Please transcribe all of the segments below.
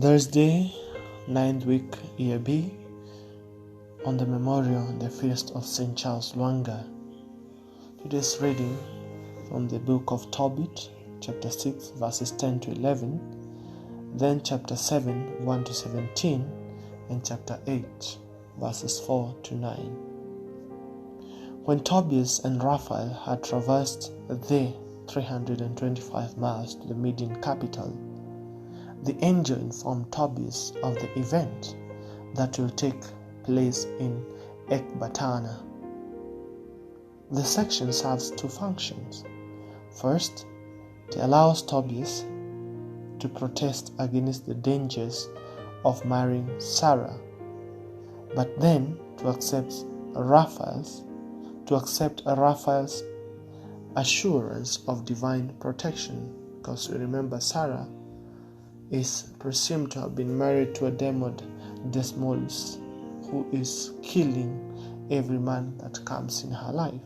Thursday, 9th week, Year B, on the memorial and the feast of St. Charles Lwanga. Today's reading from the book of Tobit, chapter 6, verses 10 to 11, then chapter 7, 1 to 17, and chapter 8, verses 4 to 9. When Tobias and Raphael had traversed the 325 miles to the Median capital, the angel informed Tobias of the event that will take place in Ecbatana. The section serves two functions. First, it allows Tobias to protest against the dangers of marrying Sarah, but then to accept Raphael's assurance of divine protection, because we remember Sarah is presumed to have been married to a demon, Desmolus, who is killing every man that comes in her life.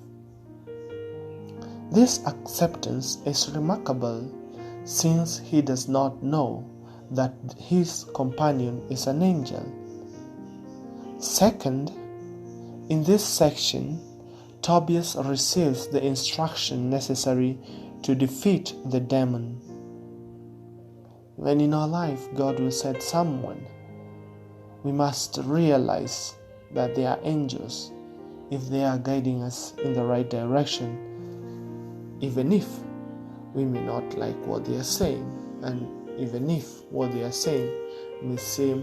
This acceptance is remarkable since he does not know that his companion is an angel. Second, in this section, Tobias receives the instruction necessary to defeat the demon. When in our life God will set someone, we must realize that they are angels if they are guiding us in the right direction, even if we may not like what they are saying, and even if what they are saying may seem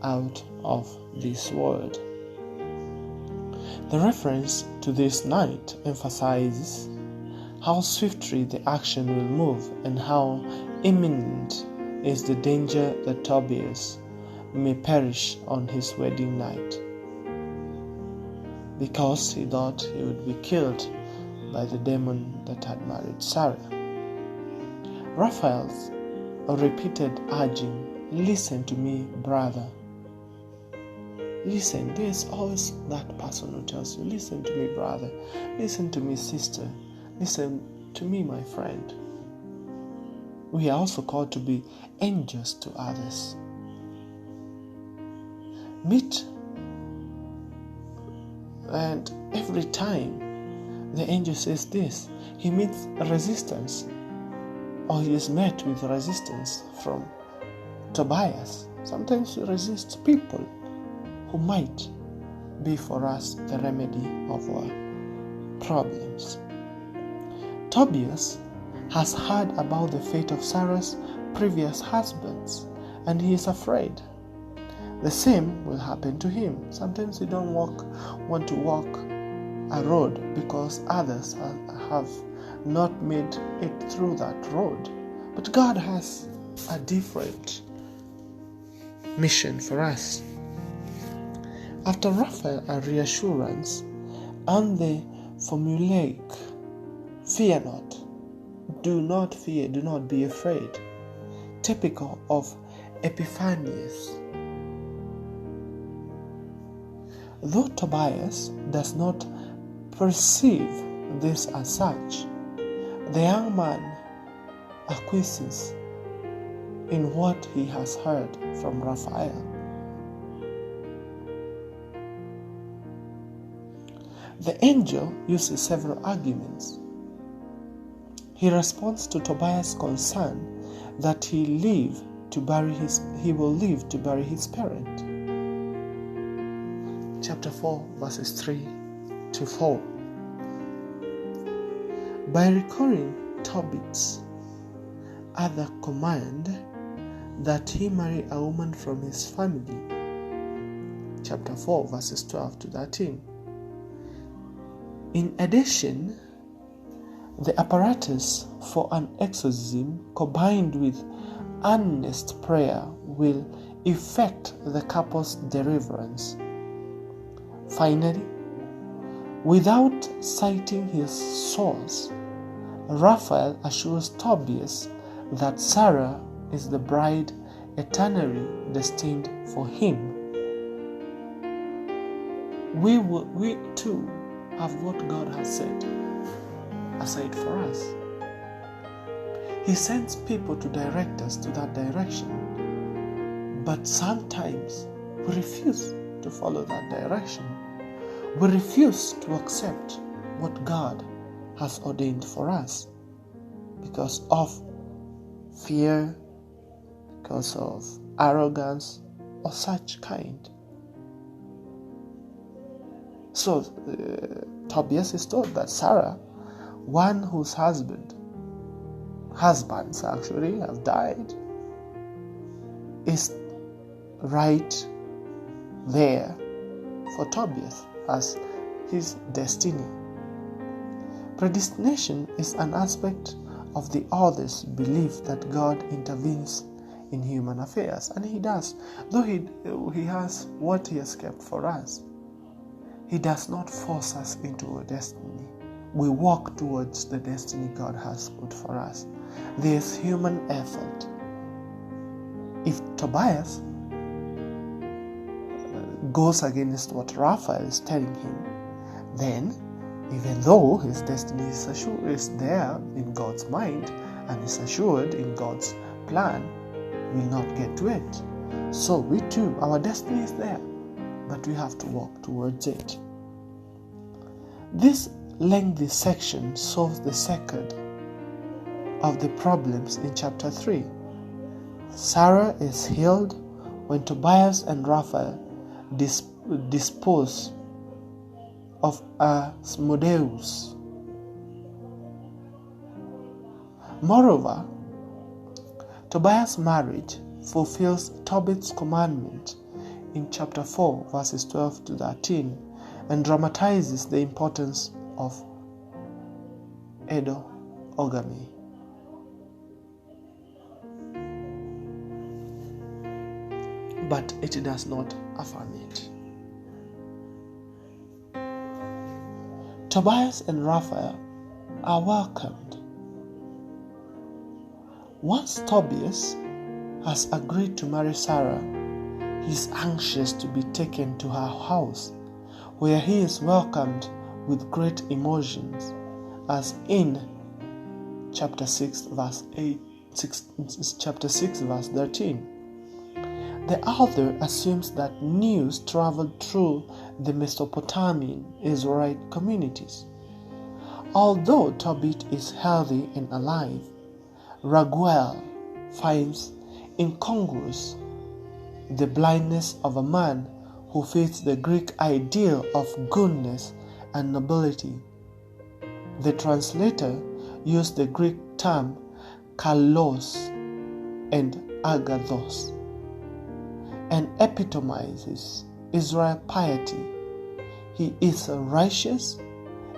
out of this world. The reference to this night emphasizes how swiftly the action will move and how imminent is the danger that Tobias may perish on his wedding night, because he thought he would be killed by the demon that had married Sarah. Raphael's repeated urging, "Listen to me, brother. Listen." There's always that person who tells you, "Listen to me, brother. Listen to me, sister. Listen to me, my friend." We are also called to be angels to others. And every time the angel says this, he meets resistance, or he is met with resistance from Tobias. Sometimes he resists people who might be for us the remedy of our problems. Tobias has heard about the fate of Sarah's previous husbands, and he is afraid the same will happen to him. Sometimes we don't want to walk a road because others have not made it through that road. But God has a different mission for us. After Raphael, a reassurance and the formulaic, "Fear not, do not fear, do not be afraid," typical of Epiphanius. Though Tobias does not perceive this as such, the young man acquiesces in what he has heard from Raphael. The angel uses several arguments. He responds to Tobias' concern that he will live to bury his parent. Chapter 4, verses 3 to 4. By recalling Tobit's other command that he marry a woman from his family, chapter 4, verses 12 to 13. In addition, the apparatus for an exorcism combined with earnest prayer will effect the couple's deliverance. Finally, without citing his source, Raphael assures Tobias that Sarah is the bride eternally destined for him. We too have what God has set aside for us. He sends people to direct us to that direction. But sometimes we refuse to follow that direction. We refuse to accept what God has ordained for us because of fear, because of arrogance, or such kind. So Tobias is told that Sarah, one whose husbands actually have died, is right there for Tobias as his destiny. Predestination is an aspect of the author's belief that God intervenes in human affairs, and he does. Though he has what he has kept for us, he does not force us into a destiny. We walk towards the destiny God has put for us. There's human effort. If Tobias goes against what Raphael is telling him, then even though his destiny is assured, is there in God's mind and is assured in God's plan, will not get to it. So we too, our destiny is there, but we have to walk towards it. This lengthy section solves the second of the problems in chapter 3. Sarah is healed when Tobias and Raphael dispose of Asmodeus. Moreover, Tobias' marriage fulfills Tobit's commandment in chapter 4, verses 12 to 13, and dramatizes the importance of endoogamy. But it does not affirm it. Tobias and Raphael are welcomed. Once Tobias has agreed to marry Sarah, he is anxious to be taken to her house, where he is welcomed with great emotions, as in chapter 6, verse 13. The author assumes that news traveled through the Mesopotamian Israelite communities. Although Tobit is healthy and alive, Raguel finds incongruous the blindness of a man who fits the Greek ideal of goodness and nobility. The translator used the Greek term kalos and agathos, and epitomizes Israel's piety. He is righteous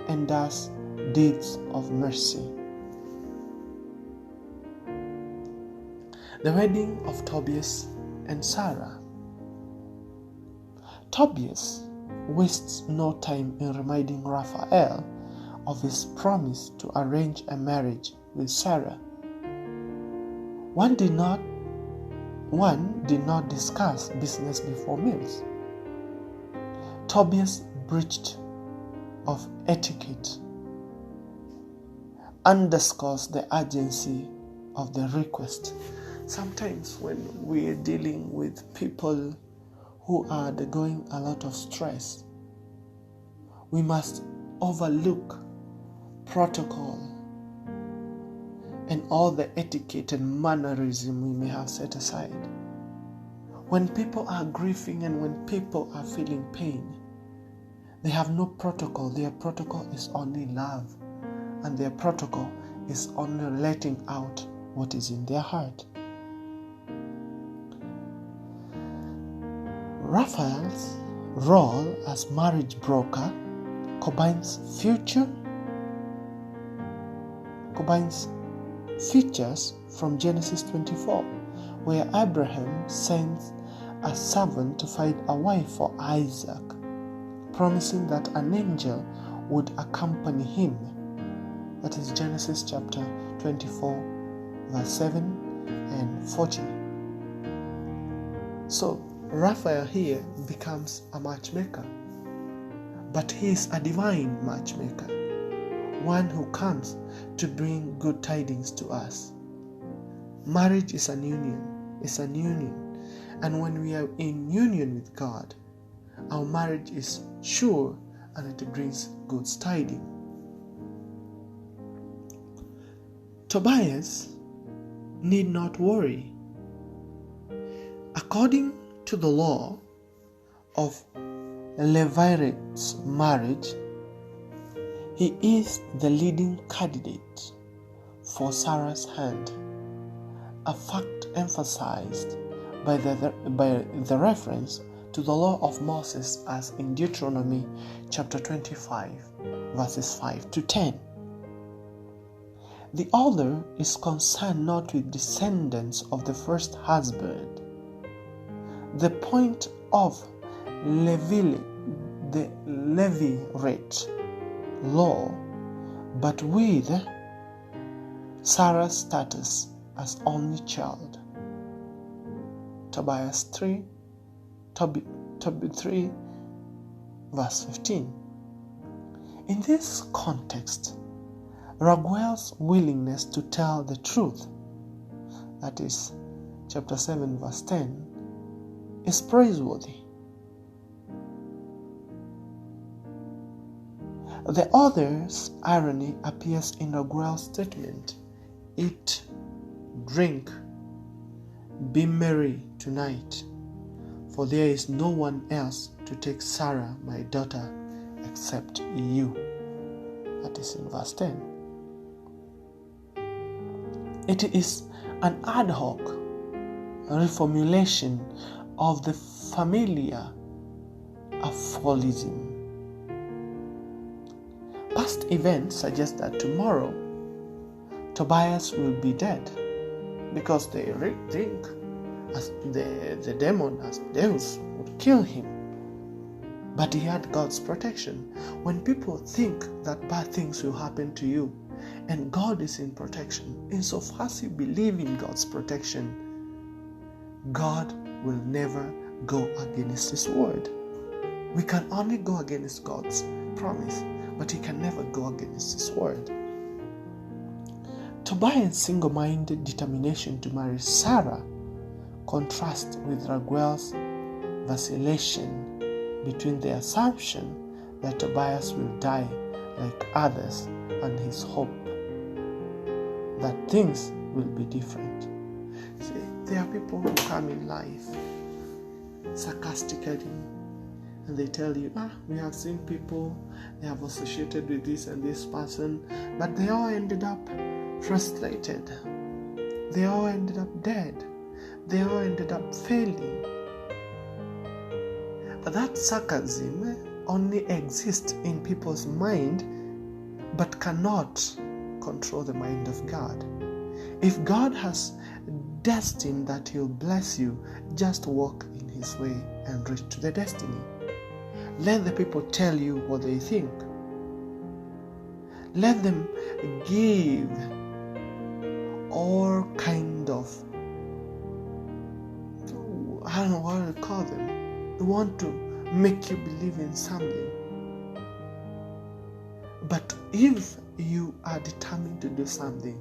and does deeds of mercy. The wedding of Tobias and Sarah. Tobias wastes no time in reminding Raphael of his promise to arrange a marriage with Sarah. One did not discuss business before meals. Tobias' breach of etiquette underscores the urgency of the request. Sometimes when we are dealing with people who are undergoing a lot of stress, we must overlook protocol and all the etiquette and mannerism we may have set aside. When people are grieving and when people are feeling pain, they have no protocol. Their protocol is only love, and their protocol is only letting out what is in their heart. Raphael's role as marriage broker combines features from Genesis 24, where Abraham sends a servant to find a wife for Isaac, promising that an angel would accompany him. That is Genesis chapter 24, verse 7 and 14. So Raphael here becomes a matchmaker, but he is a divine matchmaker, one who comes to bring good tidings to us. Marriage is an union, And when we are in union with God, our marriage is sure and it brings good tidings. Tobias need not worry. According to the law of Levirate marriage, he is the leading candidate for Sarah's hand, a fact emphasized by the reference to the law of Moses as in Deuteronomy chapter 25, verses 5 to 10. The author is concerned not with descendants of the first husband. The point of the Levirate law, but with Sarah's status as only child. Tobias 3, Tobias 3, verse 15. In this context, Raguel's willingness to tell the truth, that is, chapter 7, verse 10, is praiseworthy. The author's irony appears in Raguel's statement, "Eat, drink, be merry tonight, for there is no one else to take Sarah, my daughter, except you." That is in verse 10. It is an ad hoc reformulation of the familiar aphorism. Past events suggest that tomorrow Tobias will be dead because they think as the demon, as Deus, would kill him. But he had God's protection. When people think that bad things will happen to you and God is in protection, insofar as you believe in God's protection, God will never go against His word. We can only go against God's promise, but He can never go against His word. Tobiah's single-minded determination to marry Sarah contrasts with Raguel's vacillation between the assumption that Tobias will die like others and his hope that things will be different. See, there are people who come in life sarcastically and they tell you, we have seen people, they have associated with this and this person, but they all ended up frustrated. They all ended up dead. They all ended up failing. But that sarcasm only exists in people's mind, but cannot control the mind of God. If God has destined that He'll bless you, just walk in His way and reach to the destiny. Let the people tell you what they think. Let them give all kind of, I don't know what to call them. They want to make you believe in something. But if you are determined to do something,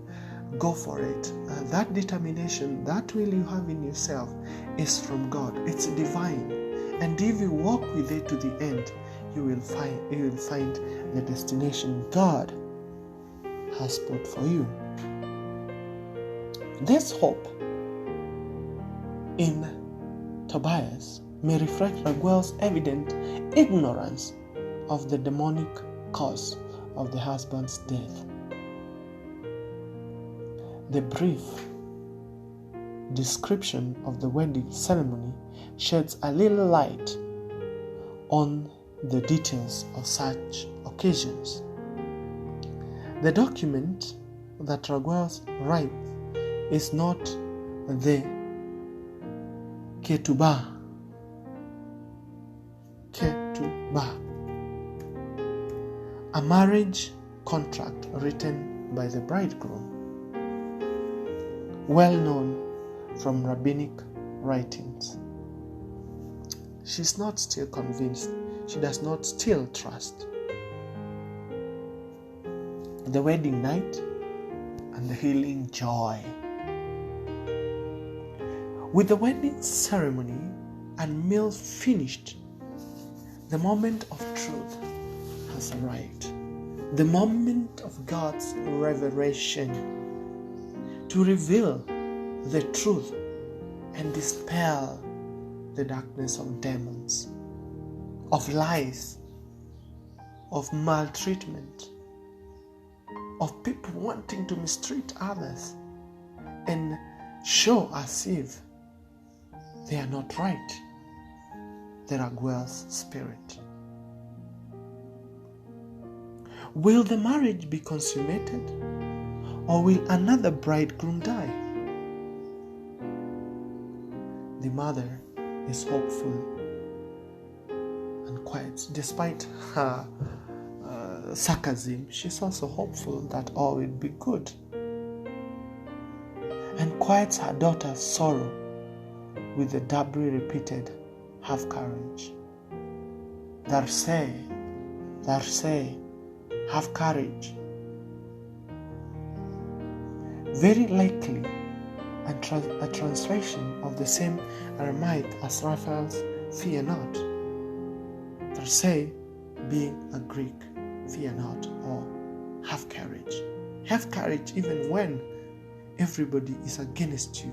go for it. That determination, that will you have in yourself is from God. It's divine. And if you walk with it to the end, you will find the destination God has put for you. This hope in Tobias may reflect Raguel's evident ignorance of the demonic cause of the husband's death. The brief description of the wedding ceremony sheds a little light on the details of such occasions. The document that Raguel writes is not the ketubah, a marriage contract written by the bridegroom, well known from rabbinic writings. She's not still convinced. She does not still trust. The wedding night and the healing joy. With the wedding ceremony and meal finished, the moment of truth has arrived. The moment of God's revelation to reveal the truth and dispel the darkness of demons, of lies, of maltreatment, of people wanting to mistreat others and show as if they are not right. The Raguel's spirit. Will the marriage be consummated, or will another bridegroom die? The mother is hopeful and quiet. Despite her sarcasm, she's also hopeful that all will be good, and quiets her daughter's sorrow with the doubly repeated "have courage." Darcy, have courage. Very likely a translation of the same Aramaic as Raphael's "fear not." Darcy being a Greek, "fear not," or have courage. Have courage even when everybody is against you.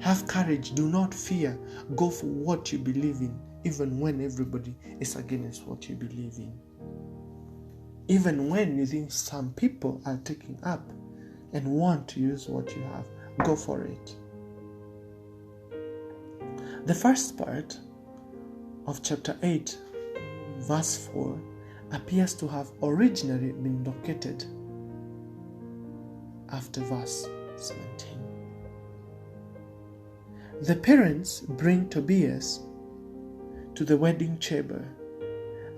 Have courage, do not fear. Go for what you believe in, even when everybody is against what you believe in. Even when you think some people are taking up and want to use what you have, go for it. The first part of chapter 8, verse 4, appears to have originally been located after verse 17. The parents bring Tobias to the wedding chamber,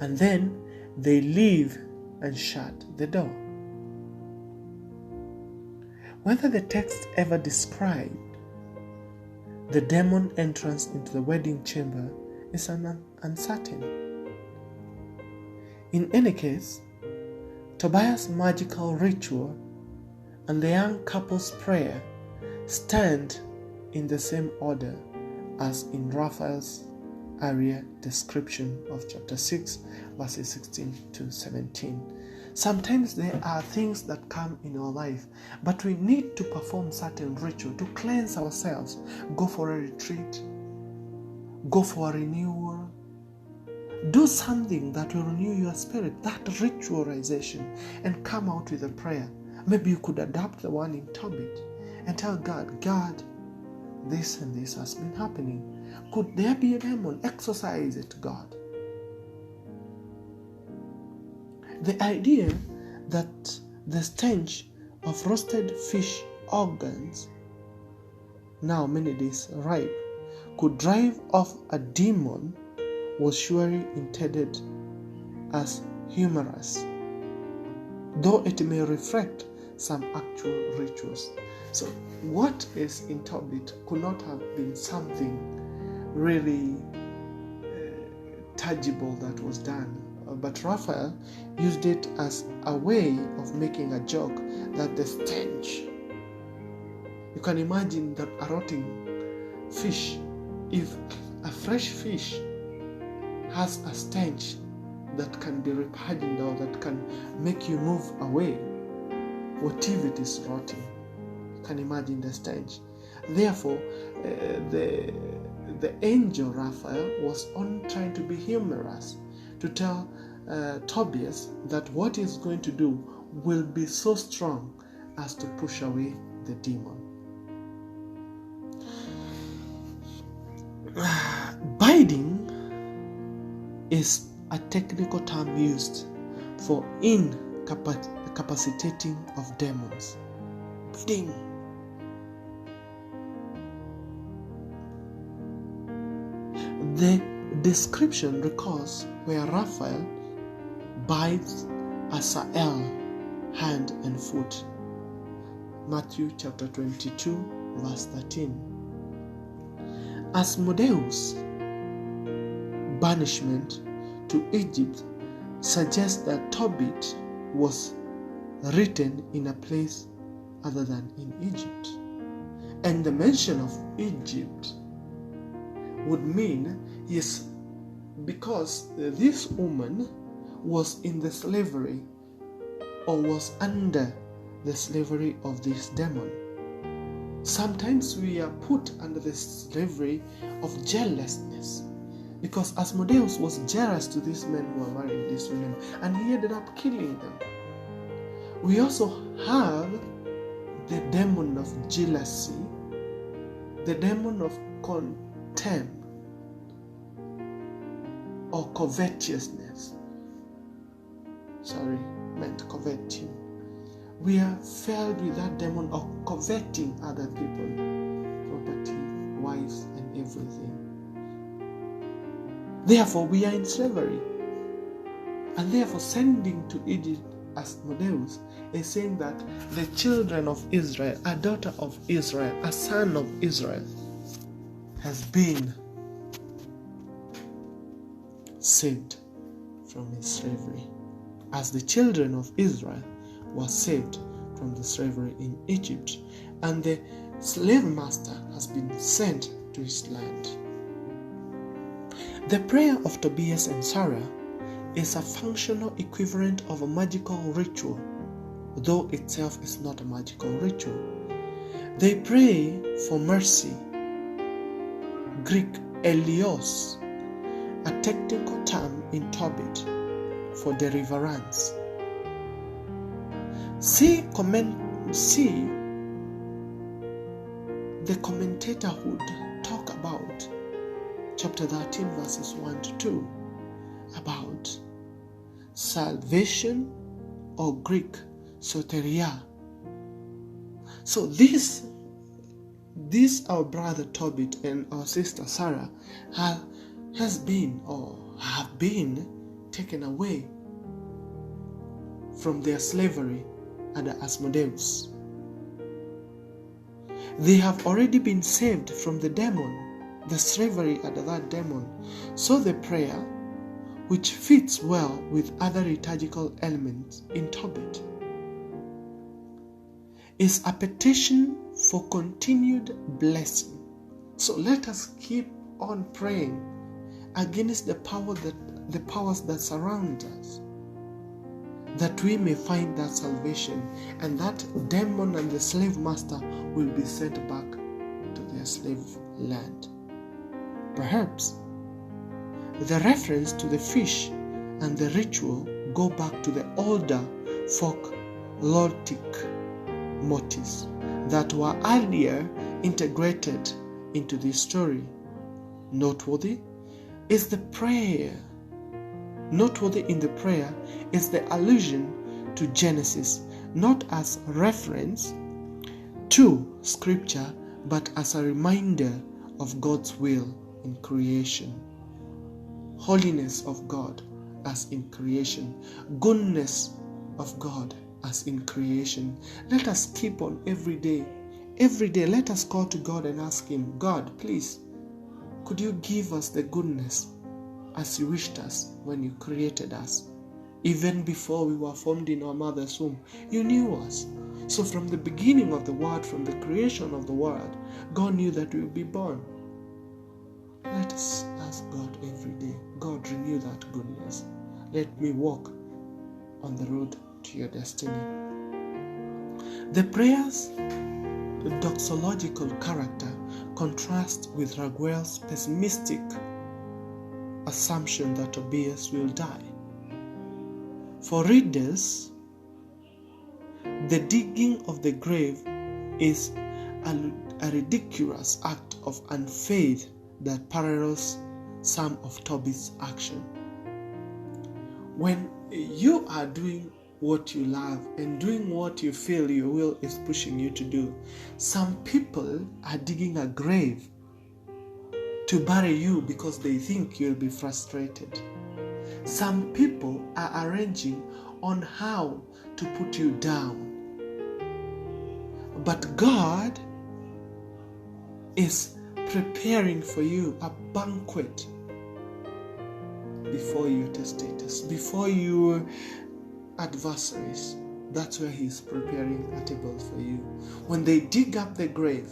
and then they leave and shut the door. Whether the text ever described the demon entrance into the wedding chamber is uncertain. In any case, Tobias' magical ritual and the young couple's prayer stand in the same order as in Raphael's area description of chapter 6, verses 16 to 17. Sometimes there are things that come in our life, but we need to perform certain ritual to cleanse ourselves. Go for a retreat, go for a renewal, do something that will renew your spirit, that ritualization, and come out with a prayer. Maybe you could adapt the one in Tobit and tell God, God, this and this has been happening. Could there be a demon? Exorcise it, God. The idea that the stench of roasted fish organs, now many days ripe, could drive off a demon was surely intended as humorous, though it may reflect some actual rituals. So what is in Tobit could not have been something really tangible that was done. But Raphael used it as a way of making a joke that the stench. You can imagine that a rotting fish, if a fresh fish has a stench that can be repugnant or that can make you move away, what if it is rotting? You can imagine the stench. Therefore, the angel Raphael was only trying to be humorous, to tell Tobias that what he's going to do will be so strong as to push away the demon. Binding is a technical term used for incapacitating of demons. Binding. The description recalls where Raphael binds Azariah hand and foot. Matthew chapter 22, verse 13. Asmodeus' banishment to Egypt suggests that Tobit was written in a place other than in Egypt. And the mention of Egypt would mean, yes, because this woman was in the slavery or was under the slavery of this demon. Sometimes we are put under the slavery of jealousness, because Asmodeus was jealous to these men who were marrying these women, and he ended up killing them. We also have the demon of jealousy, the demon of contempt or covetousness. Coveting. We are filled with that demon of coveting other people, property, wives, and everything. Therefore, we are in slavery. And therefore, sending to Egypt Asmodeus is saying that the children of Israel, a daughter of Israel, a son of Israel, has been saved from his slavery, as the children of Israel were saved from the slavery in Egypt, and the slave master has been sent to his land. The prayer of Tobias and Sarah is a functional equivalent of a magical ritual, though itself is not a magical ritual. They pray for mercy, Greek Elios, a technical term in Tobit for deliverance. See the commentator would talk about chapter 13 verses 1 to 2 about salvation, or Greek soteria. So this our brother Tobit and our sister Sarah have been taken away from their slavery under Asmodeus. They have already been saved from the demon, the slavery under that demon. So the prayer, which fits well with other liturgical elements in Tobit, is a petition for continued blessing. So let us keep on praying against the powers that surround us, that we may find that salvation, and that demon and the slave master will be sent back to their slave land. Perhaps the reference to the fish and the ritual go back to the older folkloric motifs that were earlier integrated into this story. Noteworthy in the prayer is the allusion to Genesis, not as reference to scripture, but as a reminder of God's will in creation. Holiness of God as in creation, goodness of God as in creation. Let us keep on every day let us call to God and ask Him, God, please, could you give us the goodness as you wished us when you created us? Even before we were formed in our mother's womb, you knew us. So from the beginning of the world, from the creation of the world, God knew that we would be born. Let us ask God every day, God, renew that goodness. Let me walk on the road to your destiny. The prayer's doxological character contrasts with Raguel's pessimistic assumption that Tobias will die. For readers, the digging of the grave is a ridiculous act of unfaith that parallels some of Tobit's action. When you are doing what you love and doing what you feel your will is pushing you to do, some people are digging a grave to bury you because they think you'll be frustrated. Some people are arranging on how to put you down. But God is preparing for you a banquet before your testators, before your adversaries. That's where He's preparing a table for you. When they dig up the grave,